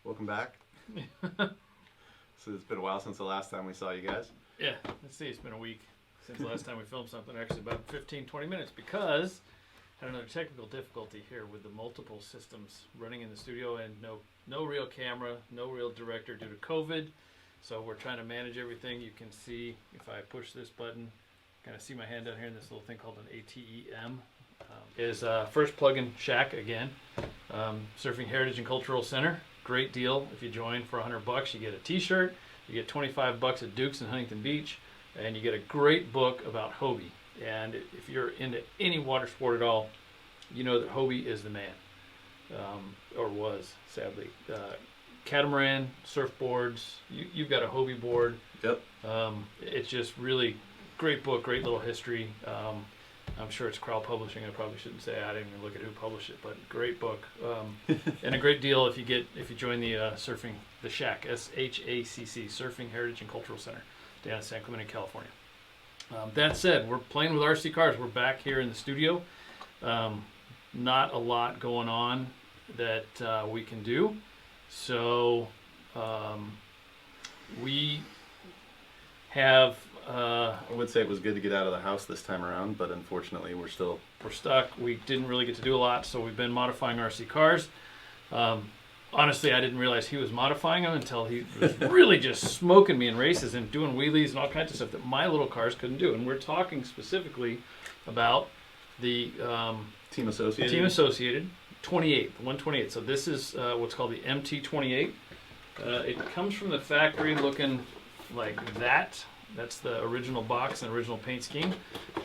Welcome back. So it's been a while since the last time we saw you guys. Yeah, let's see, it's been a week since the last time we filmed something, actually about 15-20 minutes, because I had another technical difficulty here with the multiple systems running in the studio, and no real camera, no real director due to COVID. So we're trying to manage everything. You can see if I push this button, kind of see my hand down here in this little thing called an ATEM. Is First Plug-in Shack again. Surfing Heritage and Cultural Center. Great deal. If you join for $100, you get a t-shirt, you get $25 at Duke's in Huntington Beach, and you get a great book about Hobie. And if you're into any water sport at all, you know that Hobie is the man, or was, sadly. Catamaran, surfboards, you've got a Hobie board. Yep. It's just really great book, great little history. I'm sure it's Crowell Publishing. I probably shouldn't say. I didn't even look at who published it, but great book, and a great deal if you join the Surfing the Shack, SHACC, Surfing Heritage and Cultural Center, down in San Clemente, California. That said, we're playing with RC cars. We're back here in the studio. Not a lot going on that we can do, so we have. I would say it was good to get out of the house this time around, but unfortunately we're stuck. We didn't really get to do a lot, so we've been modifying RC cars. Honestly, I didn't realize he was modifying them until he was really just smoking me in races and doing wheelies and all kinds of stuff that my little cars couldn't do. And we're talking specifically about the Team Associated 28, the 128. So this is what's called the MT28. It comes from the factory looking like that. That's the original box and original paint scheme,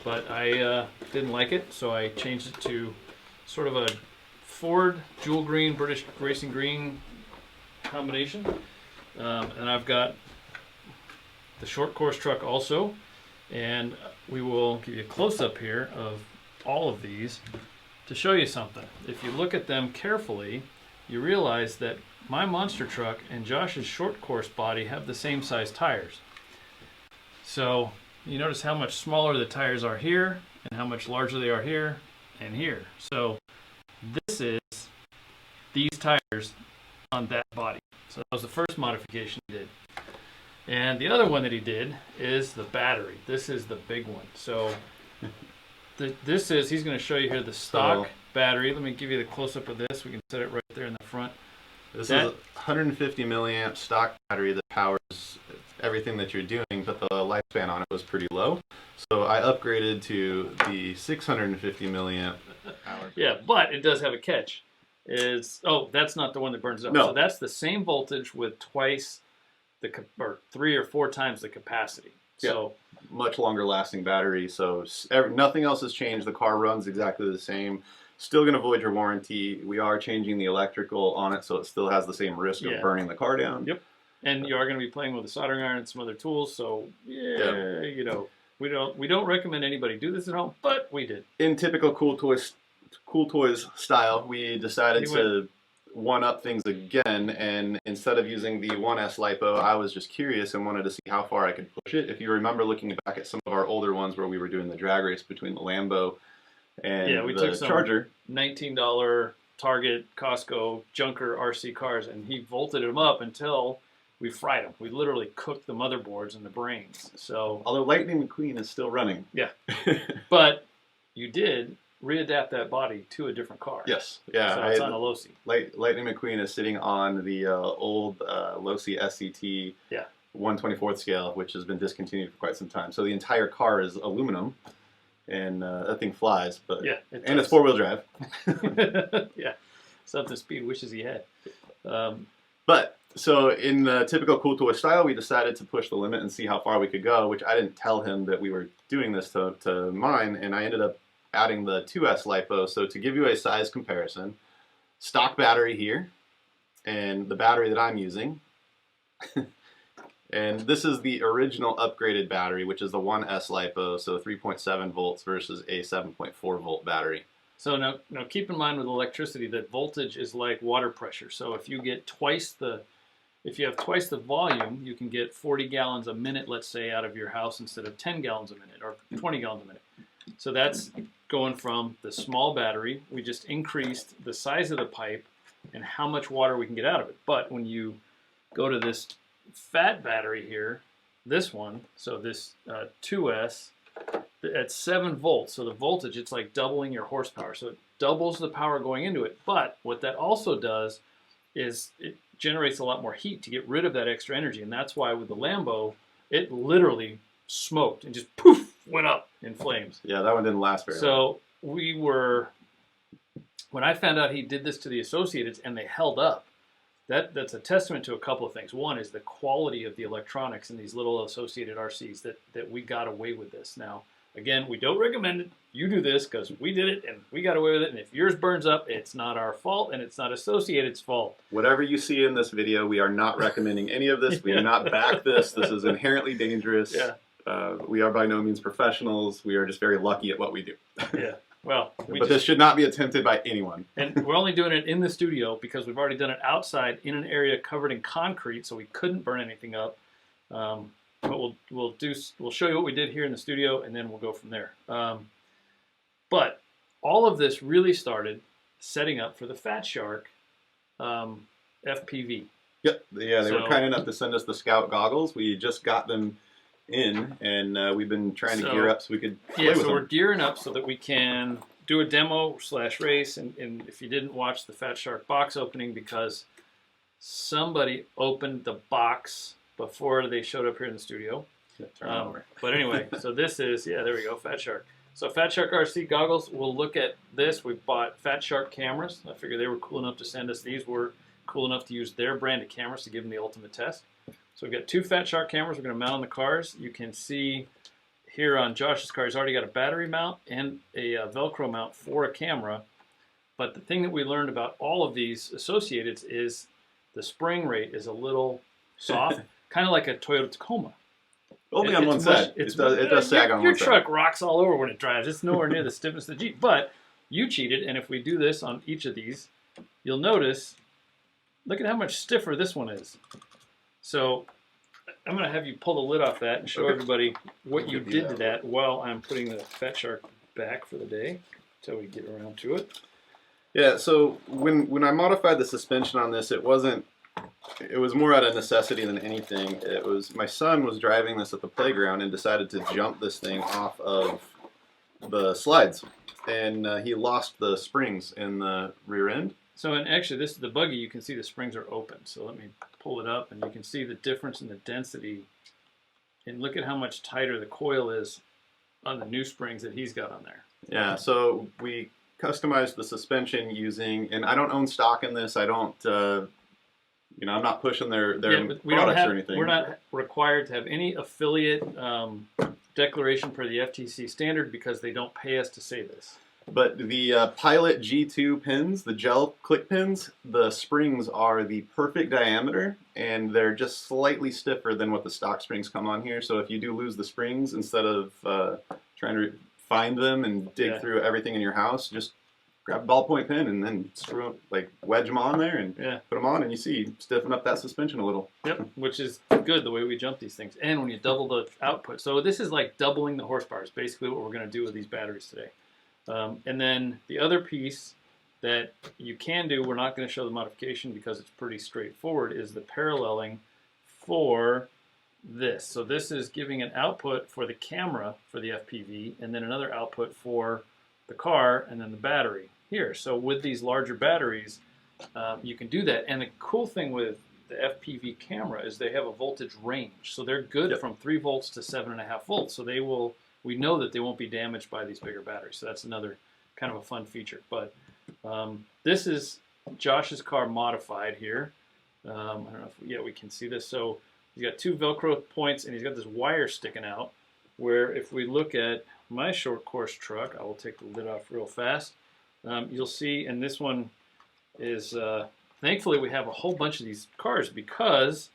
but I didn't like it, so I changed it to sort of a Ford jewel green, British racing green combination. And I've got the short course truck also, and we will give you a close-up here of all of these to show you something. If you look at them carefully, you realize that my monster truck and Josh's short course body have the same size tires. So you notice how much smaller the tires are here and how much larger they are here and here. So this is these tires on that body. So that was the first modification he did. And the other one that he did is the battery. This is the big one. So he's going to show you here the stock battery. Let me give you the close-up of this. We can set it right there in the front. This is a 150 milliamp stock battery that powers everything that you're doing, but the lifespan on it was pretty low. So I upgraded to the 650 milliamp hour. Yeah, but it does have a catch. That's not the one that burns it up. No. So that's the same voltage with twice or 3 or 4 times the capacity. So yeah, much longer lasting battery. So nothing else has changed. The car runs exactly the same. Still going to void your warranty. We are changing the electrical on it, so it still has the same risk of burning the car down. Yep. And you are going to be playing with a soldering iron and some other tools. So you know, we don't recommend anybody do this at home, but we did. In typical Cool Toys style, we decided to one-up things again, and instead of using the 1S LiPo, I was just curious and wanted to see how far I could push it. If you remember looking back at some of our older ones where we were doing the drag race between the Lambo and we the took some Charger. $19 Target, Costco, junker RC cars, and he volted them up until we fried them. We literally cooked the motherboards and the brains. So, although Lightning McQueen is still running. Yeah. But you did readapt that body to a different car. Yes. Yeah. So it's on a Losi. Lightning McQueen is sitting on the old Losi SCT 1/24th scale, which has been discontinued for quite some time. So the entire car is aluminum, and that thing flies. But and it's 4-wheel drive. Yeah. Something Speed wishes he had. But so in the typical Cool Toy style, we decided to push the limit and see how far we could go, which I didn't tell him that we were doing this to mine, and I ended up adding the 2S LiPo. So to give you a size comparison, stock battery here, and the battery that I'm using, and this is the original upgraded battery, which is the 1S LiPo, so 3.7 volts versus a 7.4 volt battery. So now keep in mind with electricity that voltage is like water pressure. So if you have twice the volume, you can get 40 gallons a minute, let's say, out of your house instead of 10 gallons a minute or 20 gallons a minute. So that's going from the small battery. We just increased the size of the pipe and how much water we can get out of it. But when you go to this fat battery here, this one, so this 2S, at 7 volts, so the voltage, it's like doubling your horsepower. So it doubles the power going into it. But what that also does is it generates a lot more heat to get rid of that extra energy. And that's why with the Lambo, it literally smoked and just poof, went up in flames. Yeah, that one didn't last very long. So we were, when I found out he did this to the Associateds and they held up, that's a testament to a couple of things. One is the quality of the electronics in these little Associated RCs that we got away with this. Now, again, we don't recommend it. You do this because we did it and we got away with it. And if yours burns up, it's not our fault and it's not Associated's fault. Whatever you see in this video, we are not recommending any of this. We do not back this. This is inherently dangerous. Yeah. We are by no means professionals. We are just very lucky at what we do. Yeah. Well, but this should not be attempted by anyone. And we're only doing it in the studio because we've already done it outside in an area covered in concrete, so we couldn't burn anything up. But we'll show you what we did here in the studio, and then we'll go from there. But all of this really started setting up for the Fat Shark FPV. Yep. Yeah, they were kind enough to send us the Scout goggles. We just got them in, and we've been trying to gear up so we could play with them. We're gearing up so that we can do a demo / race. And if you didn't watch the Fat Shark box opening, because somebody opened the box before they showed up here in the studio. But anyway, so this is, there we go, Fat Shark. So Fat Shark RC goggles, we'll look at this. We bought Fat Shark cameras. I figured they were cool enough to send us these. We're cool enough to use their brand of cameras to give them the ultimate test. So we've got 2 Fat Shark cameras we're going to mount on the cars. You can see here on Josh's car, he's already got a battery mount and a Velcro mount for a camera. But the thing that we learned about all of these Associateds is the spring rate is a little soft, kind of like a Toyota Tacoma. Only on one side. It does sag on one side. Your truck rocks all over when it drives. It's nowhere near the stiffness of the Jeep. But you cheated, and if we do this on each of these, you'll notice, look at how much stiffer this one is. So I'm going to have you pull the lid off that and show everybody what you did to that while I'm putting the Fat Shark back for the day until we get around to it. Yeah, so when I modified the suspension on this, it was more out of necessity than anything. It was, my son was driving this at the playground and decided to jump this thing off of the slides, and he lost the springs in the rear end. So, and actually, this is the buggy. You can see the springs are open. So let me pull it up, and you can see the difference in the density. And look at how much tighter the coil is on the new springs that he's got on there. Yeah, so we customized the suspension using, and I don't own stock in this. I don't, I'm not pushing their products or anything. We're not required to have any affiliate declaration per the FTC standard because they don't pay us to say this. But the Pilot G2 pins, the gel click pins, the springs are the perfect diameter, and they're just slightly stiffer than what the stock springs come on here. So if you do lose the springs, instead of trying to find them and dig through everything in your house, just grab a ballpoint pen and then screw them, like wedge them on there and put them on, and you see, stiffen up that suspension a little. Yep, which is good the way we jump these things. And when you double the output, so this is like doubling the horsepower is basically what we're going to do with these batteries today. And then the other piece that you can do, we're not going to show the modification because it's pretty straightforward, is the paralleling for this. So this is giving an output for the camera for the FPV, and then another output for the car, and then the battery here. So with these larger batteries, you can do that. And the cool thing with the FPV camera is they have a voltage range. So they're good from 3 volts to 7.5 volts. So they will, we know that they won't be damaged by these bigger batteries. So that's another kind of a fun feature. But this is Josh's car modified here. I don't know if we can see this. So he's got 2 Velcro points, and he's got this wire sticking out, where if we look at my short course truck, I will take the lid off real fast. You'll see, and this one is, thankfully we have a whole bunch of these cars because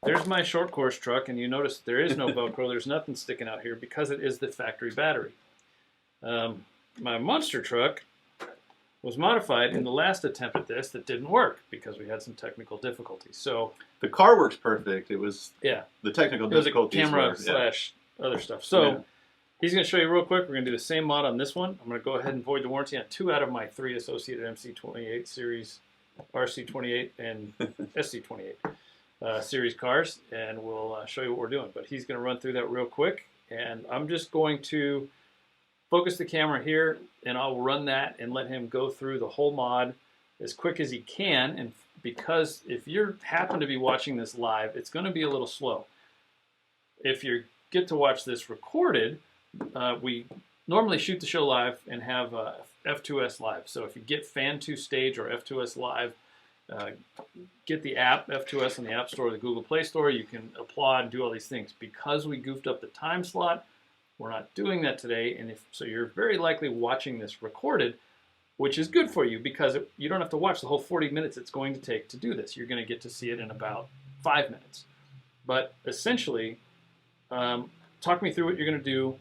there's my short course truck, and you notice there is no Velcro, there's nothing sticking out here because it is the factory battery. My monster truck was modified in the last attempt at this that didn't work because we had some technical difficulties. So the car works perfect. It was the technical difficulties. It was a camera slash other stuff. So he's going to show you real quick. We're going to do the same mod on this one. I'm going to go ahead and void the warranty on 2 out of my 3 Associated MC28 series RC28 and SC28 series cars, and we'll show you what we're doing. But he's going to run through that real quick, and I'm just going to focus the camera here, and I'll run that and let him go through the whole mod as quick as he can. And because if you happen to be watching this live, it's going to be a little slow. If you get to watch this recorded, we normally shoot the show live and have F2S live. So if you get Fan2 Stage or F2S live, get the app F2S in the App Store or the Google Play Store. You can applaud and do all these things. Because we goofed up the time slot, we're not doing that today, and so you're very likely watching this recorded, which is good for you because you don't have to watch the whole 40 minutes it's going to take to do this. You're going to get to see it in about 5 minutes. But essentially, talk me through what you're going to do,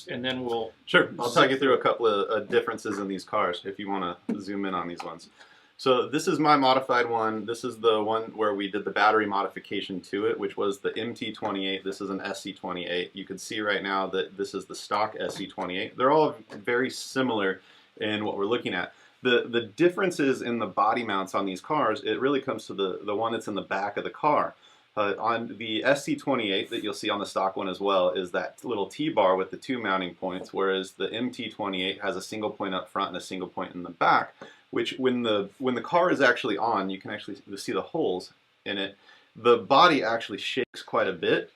and then we'll... Sure, I'll talk you through a couple of differences in these cars if you want to zoom in on these ones. So this is my modified one. This is the one where we did the battery modification to it, which was the MT28. This is an SC28. You can see right now that this is the stock SC28. They're all very similar in what we're looking at. The differences in the body mounts on these cars, it really comes to the one that's in the back of the car. On the SC28 that you'll see on the stock one as well is that little T-bar with the 2 mounting points, whereas the MT28 has a single point up front and a single point in the back, which when the car is actually on, you can actually see the holes in it. The body actually shakes quite a bit.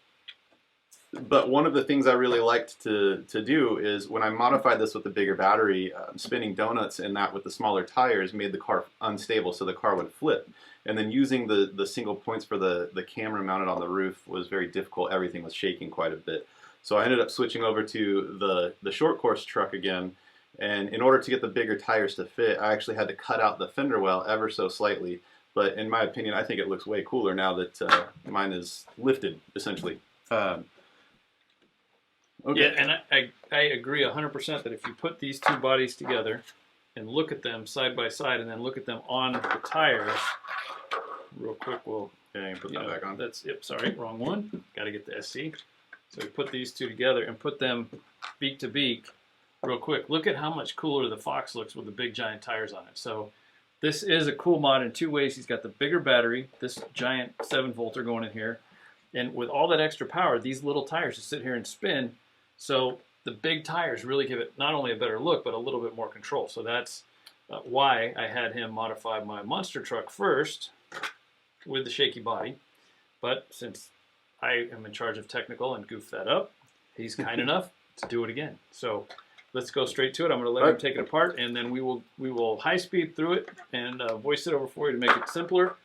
But one of the things I really liked to do is when I modified this with the bigger battery, spinning donuts in that with the smaller tires made the car unstable, so the car would flip. And then using the single points for the camera mounted on the roof was very difficult. Everything was shaking quite a bit. So I ended up switching over to the short course truck again. And in order to get the bigger tires to fit, I actually had to cut out the fender well ever so slightly. But in my opinion, I think it looks way cooler now that mine is lifted, essentially. Okay. Yeah, and I agree 100% that if you put these two bodies together and look at them side by side and then look at them on the tires, real quick, we'll put that back on. That's, yep, sorry, wrong one. Got to get the SC. So we put these two together and put them beak to beak real quick. Look at how much cooler the Fox looks with the big giant tires on it. So this is a cool mod in 2 ways. He's got the bigger battery, this giant 7-volter going in here, and with all that extra power, these little tires just sit here and spin. So the big tires really give it not only a better look, but a little bit more control. So that's why I had him modify my monster truck first with the shaky body. But since I am in charge of technical and goof that up, he's kind enough to do it again. So let's go straight to it. I'm going to let him take it apart, and then we will high speed through it and voice it over for you to make it simpler,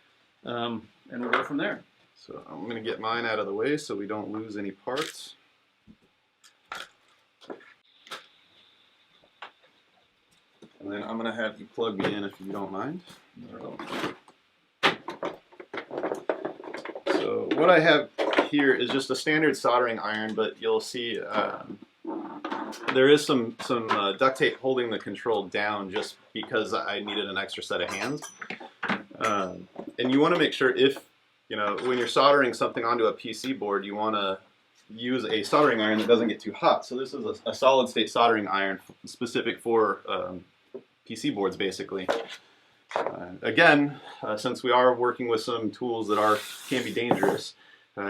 and we'll go from there. So I'm going to get mine out of the way so we don't lose any parts. And then I'm going to have you plug me in if you don't mind. So what I have here is just a standard soldering iron, but you'll see there is some duct tape holding the control down just because I needed an extra set of hands. And you want to make sure when you're soldering something onto a PC board, you want to use a soldering iron that doesn't get too hot. So this is a solid state soldering iron specific for PC boards, basically. Again, since we are working with some tools that can be dangerous,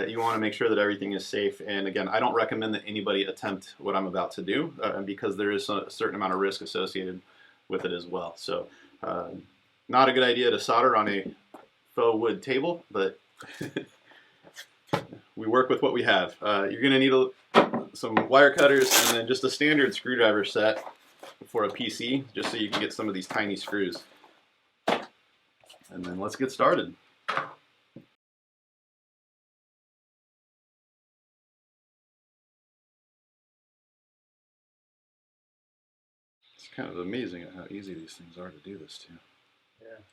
you want to make sure that everything is safe. And again, I don't recommend that anybody attempt what I'm about to do because there is a certain amount of risk associated with it as well. So not a good idea to solder on a faux wood table, but we work with what we have. You're going to need some wire cutters and then just a standard screwdriver set for a PC, just so you can get some of these tiny screws. And then let's get started. It's kind of amazing how easy these things are to do this too.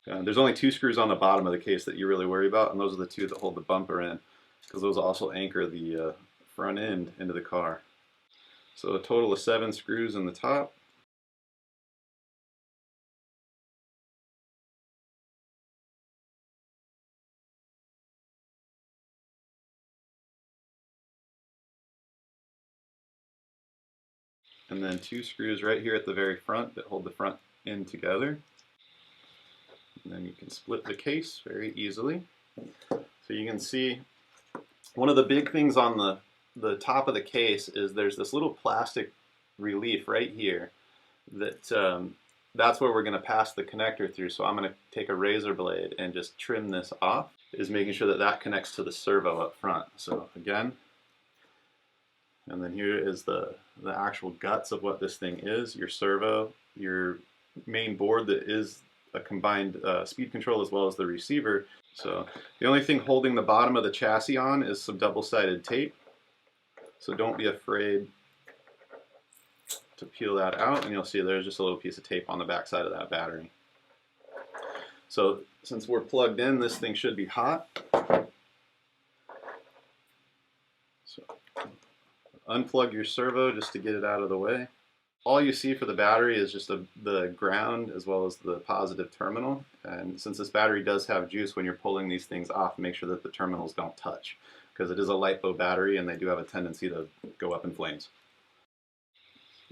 Yeah. There's only 2 screws on the bottom of the case that you really worry about, and those are the 2 that hold the bumper in, because those also anchor the front end into the car. So a total of 7 screws in the top. And then 2 screws right here at the very front that hold the front end together. And then you can split the case very easily. So you can see one of the big things on the top of the case is there's this little plastic relief right here that that's where we're going to pass the connector through. So I'm going to take a razor blade and just trim this off, is making sure that that connects to the servo up front. So again, and then here is the actual guts of what this thing is, your servo, your main board that is a combined speed control as well as the receiver. So the only thing holding the bottom of the chassis on is some double-sided tape. So don't be afraid to peel that out, and you'll see there's just a little piece of tape on the back side of that battery. So since we're plugged in, this thing should be hot. So unplug your servo just to get it out of the way. All you see for the battery is just the ground as well as the positive terminal. And since this battery does have juice, when you're pulling these things off, make sure that the terminals don't touch, because it is a LiPo battery and they do have a tendency to go up in flames.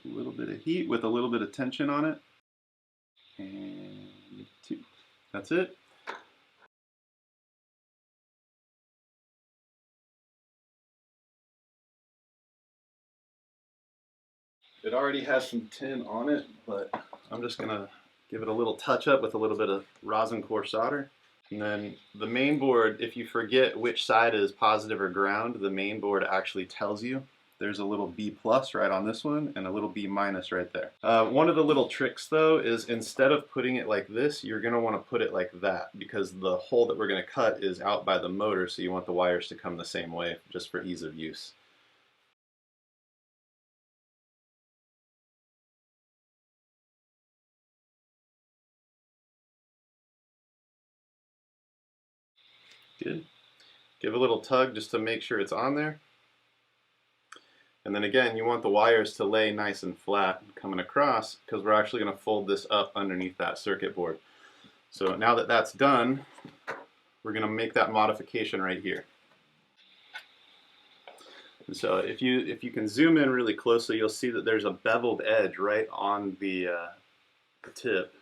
A little bit of heat with a little bit of tension on it. And 2. That's it. It already has some tin on it, but I'm just going to give it a little touch up with a little bit of rosin core solder. And then the main board, if you forget which side is positive or ground, the main board actually tells you. There's a little B plus right on this one and a little B minus right there. One of the little tricks though is instead of putting it like this, you're going to want to put it like that, because the hole that we're going to cut is out by the motor, so you want the wires to come the same way just for ease of use. Good. Give a little tug just to make sure it's on there. And then again, you want the wires to lay nice and flat coming across, because we're actually going to fold this up underneath that circuit board. So now that that's done, we're going to make that modification right here. And so if you can zoom in really closely, you'll see that there's a beveled edge right on the tip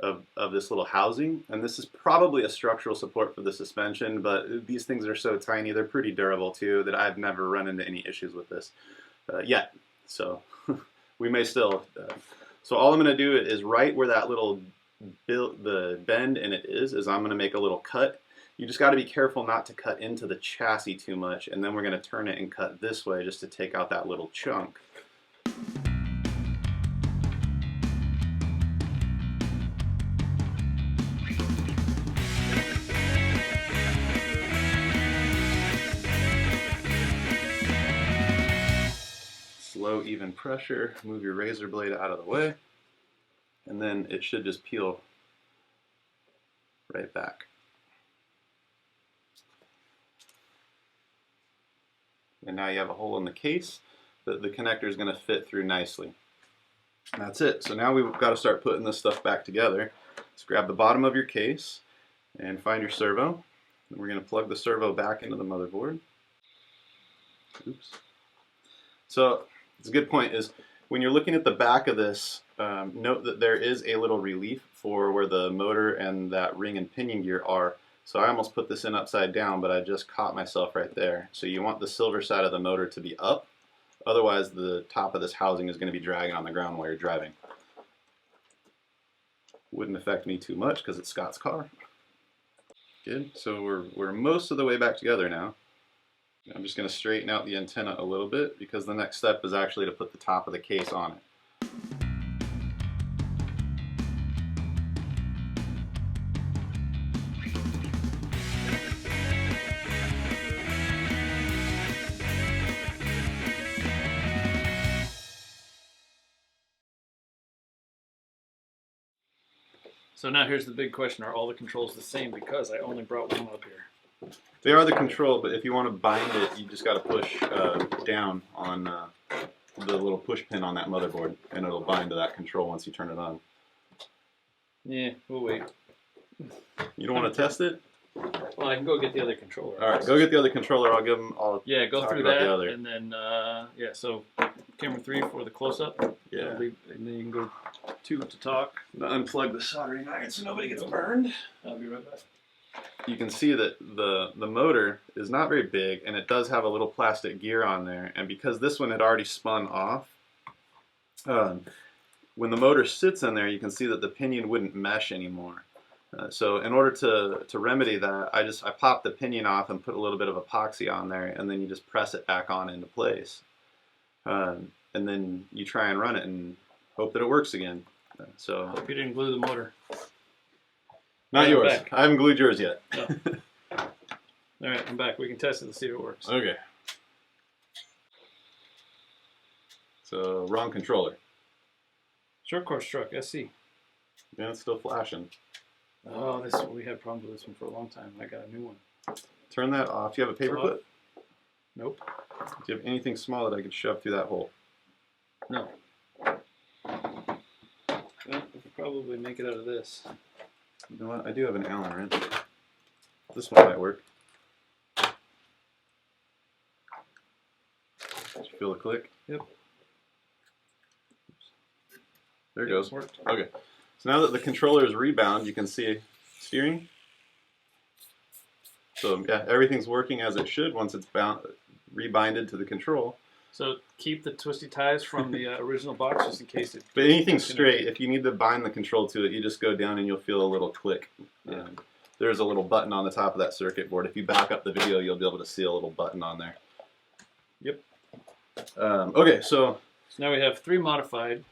of this little housing, and this is probably a structural support for the suspension, but these things are so tiny, they're pretty durable too, that I've never run into any issues with this yet. So we may still. So all I'm going to do is right where that little the bend in it is I'm going to make a little cut. You just got to be careful not to cut into the chassis too much, and then we're going to turn it and cut this way just to take out that little chunk. Slow, even pressure, move your razor blade out of the way, and then it should just peel right back. And now you have a hole in the case that the connector is going to fit through nicely. And that's it. So now we've got to start putting this stuff back together. Just grab the bottom of your case and find your servo. And we're going to plug the servo back into the motherboard. Oops. So it's a good point is when you're looking at the back of this, note that there is a little relief for where the motor and that ring and pinion gear are. So I almost put this in upside down, but I just caught myself right there. So you want the silver side of the motor to be up. Otherwise, the top of this housing is going to be dragging on the ground while you're driving. Wouldn't affect me too much because it's Scott's car. Good. So we're most of the way back together now. I'm just going to straighten out the antenna a little bit, because the next step is actually to put the top of the case on it. So now here's the big question: are all the controls the same? Because I only brought one up here. They are the control, but if you want to bind it, you just got to push down on the little push pin on that motherboard, and it'll bind to that control once you turn it on. Yeah, we'll wait. You don't want to test it? Well, I can go get the other controller. All right, go get the other controller. I'll give them. Yeah, go talk through about that, the other. and then yeah. So camera 3 for the close-up. Yeah. And then you can go 2 to talk. Unplug the soldering iron so nobody gets burned. I'll be right back. You can see that the motor is not very big, and it does have a little plastic gear on there. And because this one had already spun off, when the motor sits in there, you can see that the pinion wouldn't mesh anymore. So in order to remedy that, I popped the pinion off and put a little bit of epoxy on there, and then you just press it back on into place. And then you try and run it and hope that it works again. So Hope you didn't glue the motor. not I'm yours. back. I haven't glued yours yet. No. All right, I'm back. We can test it to see if it works. Okay. So wrong controller. Short course truck SC. Yeah, it's still flashing. Oh, we had problems with this one for a long time. I got a new one. Turn that off. Do you have a paper Off. clip? Nope. Do you have anything small that I could shove through that hole? No. Well, we could probably make it out of this. You know what? I do have an Allen wrench. This one might work. Did you feel the click? Yep. There it goes. Worked. Okay. So now that the controller is rebound, you can see steering. So yeah, everything's working as it should once it's rebinded to the control. So keep the twisty ties from the original box just in case it. But anything's straight. If you need to bind the control to it, you just go down and you'll feel a little click. Yeah. There's a little button on the top of that circuit board. If you back up the video, you'll be able to see a little button on there. Yep. Okay, so now we have 3 modified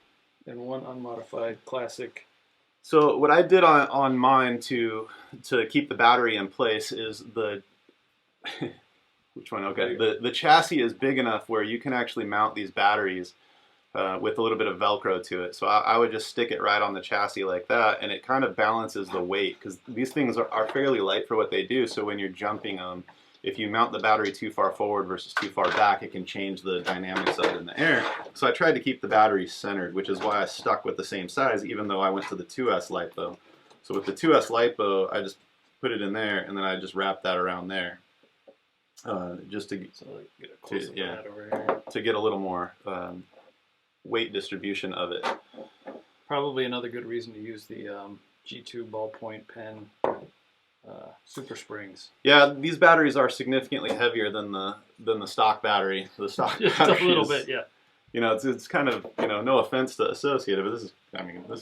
and 1 unmodified classic. So what I did on mine to keep the battery in place is the which one? Okay, the chassis is big enough where you can actually mount these batteries with a little bit of Velcro to it. So I would just stick it right on the chassis like that, and it kind of balances the weight because these things are fairly light for what they do. So when you're jumping them, if you mount the battery too far forward versus too far back, it can change the dynamics of it in the air. So I tried to keep the battery centered, which is why I stuck with the same size, even though I went to the 2S LiPo. So with the 2S LiPo, I just put it in there, and then I just wrapped that around there, just to Get a close up of that over here. to get a little more weight distribution of it. Probably another good reason to use the G2 ballpoint pen super springs. Yeah, these batteries are significantly heavier than the stock battery. The stock Just battery a little is, bit, yeah. You know, it's kind of, you know, no offense to Associated, but this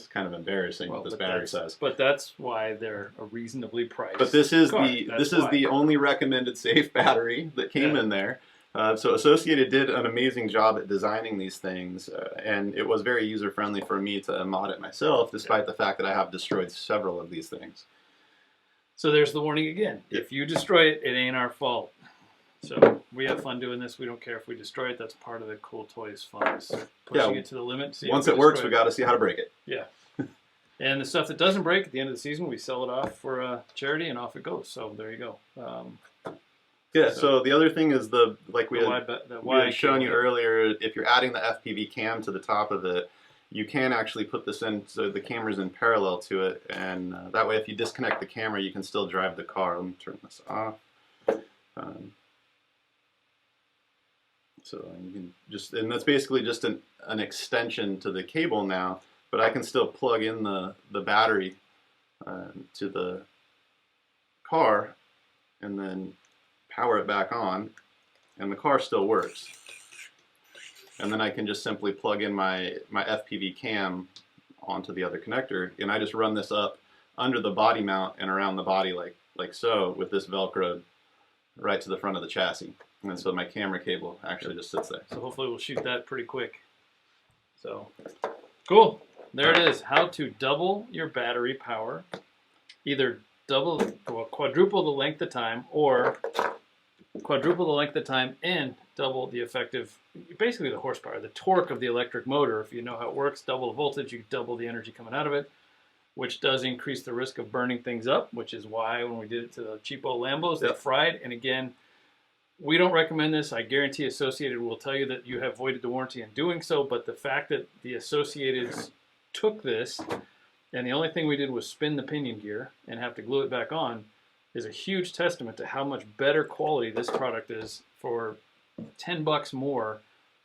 is kind of embarrassing with this battery size. But that's why they're a reasonably priced. But this is car. the only recommended safe battery that came in there. So Associated did an amazing job at designing these things, and it was very user friendly for me to mod it myself, despite the fact that I have destroyed several of these things. So there's the warning again. If you destroy it, it ain't our fault. So we have fun doing this. We don't care if we destroy it. That's part of the Cool Toys fun. Is pushing it to the limit. Once it works, we got to see how to break it. Yeah. And the stuff that doesn't break, at the end of the season, we sell it off for charity, and off it goes. So there you go. Yeah. So the other thing is we had shown you cable. earlier. If you're adding the FPV cam to the top of it, you can actually put this in so the camera's in parallel to it, and that way, if you disconnect the camera, you can still drive the car. Let me turn this off. So you can and that's basically just an extension to the cable now, but I can still plug in the battery to the car and then power it back on, and the car still works. And then I can just simply plug in my FPV cam onto the other connector, and I just run this up under the body mount and around the body like so, with this Velcro right to the front of the chassis. And so my camera cable actually just sits there. So hopefully we'll shoot that pretty quick. So cool. There it is. How to double your battery power. Either quadruple the length of time, or quadruple the length of time and double the effective, basically the horsepower, the torque of the electric motor. If you know how it works, double the voltage, you double the energy coming out of it, which does increase the risk of burning things up, which is why when we did it to the cheapo Lambos, they fried. And again, we don't recommend this. I guarantee Associated will tell you that you have voided the warranty in doing so, but the fact that the Associateds took this, and the only thing we did was spin the pinion gear and have to glue it back on, is a huge testament to how much better quality this product is for $10 more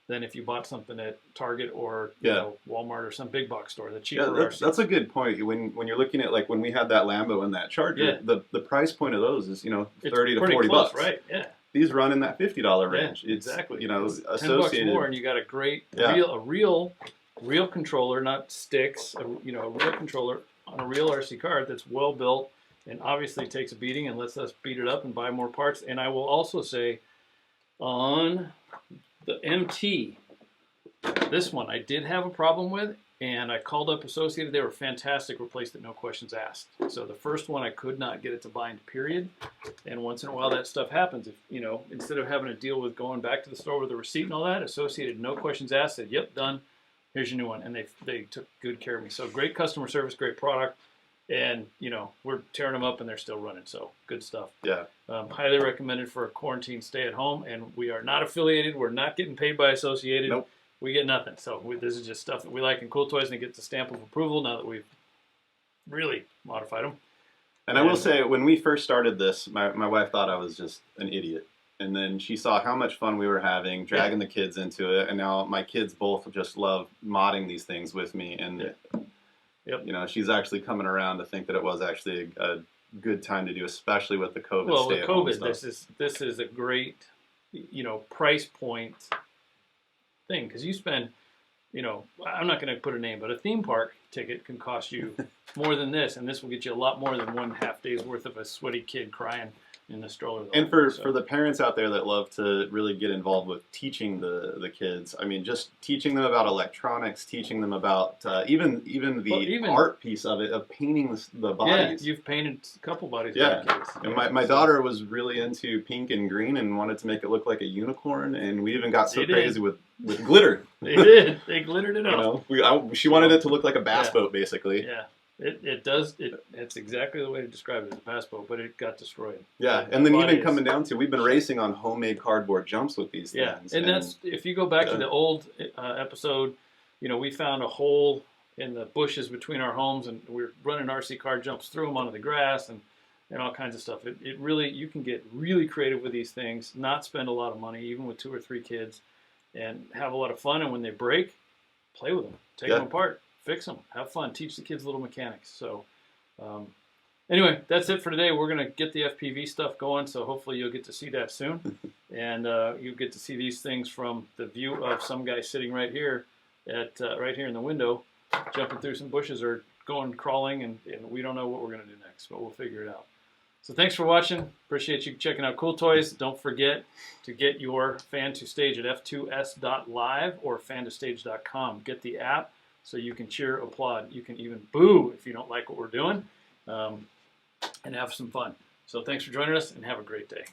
than if you bought something at Target or you know, Walmart or some big box store. The cheaper that's a good point. When you're looking at, like, when we had that Lambo and that Charger, the price point of those is, you know, it's 30 to 40 close, bucks. Right? Yeah. These run in that $50 range. Yeah, exactly. You know, it's associated. $10 more, and you got a great real controller, not sticks. You know, a real controller on a real RC cart that's well built, and obviously takes a beating and lets us beat it up and buy more parts. And I will also say, on the MT, this one I did have a problem with, and I called up Associated. They were fantastic, replaced it, no questions asked. So the first one I could not get it to bind, period. And once in a while that stuff happens. If, you know, instead of having to deal with going back to the store with a receipt and all that, Associated, no questions asked, said, yep, done, here's your new one. And they took good care of me. So great customer service, great product. And, you know, we're tearing them up and they're still running. So good stuff. Yeah. Highly recommended for a quarantine stay at home. And we are not affiliated. We're not getting paid by Associated. Nope. We get nothing. So this is just stuff that we like in Cool Toys, and it gets the stamp of approval now that we've really modified them. And I will say, when we first started this, my wife thought I was just an idiot. And then she saw how much fun we were having, dragging the kids into it. And now my kids both just love modding these things with me. And, you know, she's actually coming around to think that it was actually a good time to do, especially with the COVID stay-at-home stuff. This is a great, you know, price point thing, because you spend, you know, I'm not going to put a name, but a theme park ticket can cost you more than this, and this will get you a lot more than 1.5 days worth of a sweaty kid crying in the stroller. And for the parents out there that love to really get involved with teaching the kids, I mean, just teaching them about electronics, teaching them about even the art piece of it, of painting the bodies. Yeah, you've painted a couple bodies. Yeah, for kids. And my daughter was really into pink and green and wanted to make it look like a unicorn, and we even got so crazy with glitter. They did. They glittered it up. You know, she wanted it to look like a bass boat, basically. Yeah. It does. It's exactly the way to describe it as a pass boat, but it got destroyed. Yeah, and then even coming down to, we've been racing on homemade cardboard jumps with these things. And that's, if you go back to the old episode, you know, we found a hole in the bushes between our homes, and we're running RC car jumps through them onto the grass and all kinds of stuff. It really, you can get really creative with these things, not spend a lot of money, even with 2 or 3 kids, and have a lot of fun. And when they break, play with them, take them apart. Fix them, have fun, teach the kids little mechanics. So anyway, that's it for today. We're going to get the FPV stuff going, so hopefully you'll get to see that soon. And you'll get to see these things from the view of some guy sitting right here right here in the window, jumping through some bushes or going crawling, and we don't know what we're going to do next, but we'll figure it out. So thanks for watching. Appreciate you checking out Cool Toys. Don't forget to get your Fan to Stage at f2s.live or fan2stage.com. Get the app, so you can cheer, applaud. You can even boo if you don't like what we're doing, and have some fun. So thanks for joining us, and have a great day.